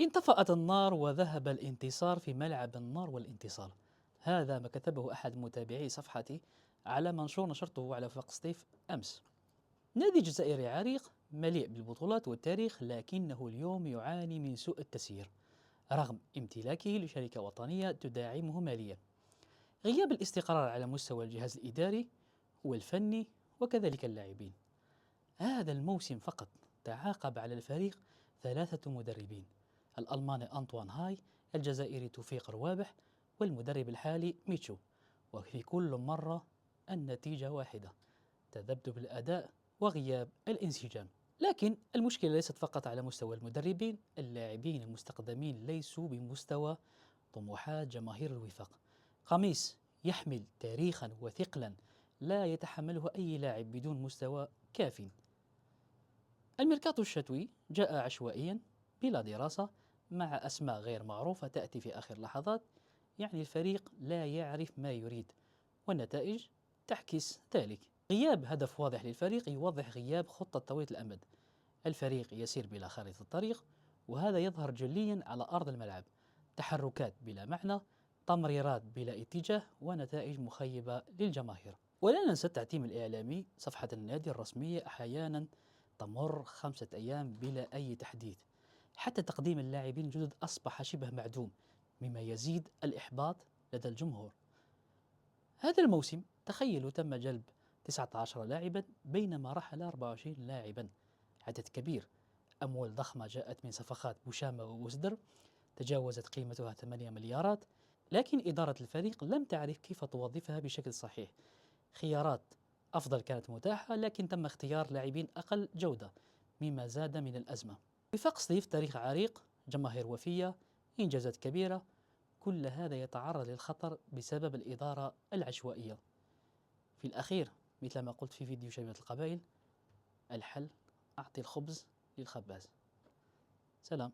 انطفأت النار وذهب الانتصار في ملعب النار والانتصار. هذا ما كتبه أحد متابعي صفحتي على منشور نشرته على وفاق سطيف أمس. نادي جزائري عريق مليء بالبطولات والتاريخ، لكنه اليوم يعاني من سوء التسيير رغم امتلاكه لشركة وطنية تدعمه ماليا. غياب الاستقرار على مستوى الجهاز الإداري والفني وكذلك اللاعبين. هذا الموسم فقط تعاقب على الفريق ثلاثة مدربين: الألماني أنطوان هاي، الجزائري توفيق روابح، والمدرب الحالي ميتشو. وفي كل مرة النتيجة واحدة: تذبذب الأداء وغياب الانسجام. لكن المشكلة ليست فقط على مستوى المدربين، اللاعبين المستقدمين ليسوا بمستوى طموحات جماهير الوفاق. قميص يحمل تاريخا وثقلا لا يتحمله أي لاعب بدون مستوى كاف. الميركاتو الشتوي جاء عشوائيا بلا دراسة، مع أسماء غير معروفة تأتي في آخر لحظات. يعني الفريق لا يعرف ما يريد، والنتائج تعكس ذلك. غياب هدف واضح للفريق يوضح غياب خطة طويلة الأمد. الفريق يسير بلا خارطة طريق، وهذا يظهر جليا على أرض الملعب: تحركات بلا معنى، تمريرات بلا اتجاه، ونتائج مخيبة للجماهير. ولا ننسى التعتيم الإعلامي. صفحة النادي الرسمية أحيانا تمر 5 أيام بلا أي تحديث، حتى تقديم اللاعبين الجدد أصبح شبه معدوم، مما يزيد الإحباط لدى الجمهور. هذا الموسم تخيلوا تم جلب 19 لاعبا بينما رحل 24 لاعبا، عدد كبير. أموال ضخمة جاءت من صفقات بوشامة ووزدر تجاوزت قيمتها 8 مليارات، لكن إدارة الفريق لم تعرف كيف توظفها بشكل صحيح. خيارات أفضل كانت متاحة، لكن تم اختيار لاعبين أقل جودة، مما زاد من الأزمة. وفاق سطيف تاريخ عريق، جماهير وفية، إنجازات كبيرة، كل هذا يتعرض للخطر بسبب الإدارة العشوائية. في الأخير، مثل ما قلت في فيديو شبيبة القبائل: الحل أعطي الخبز للخباز. سلام.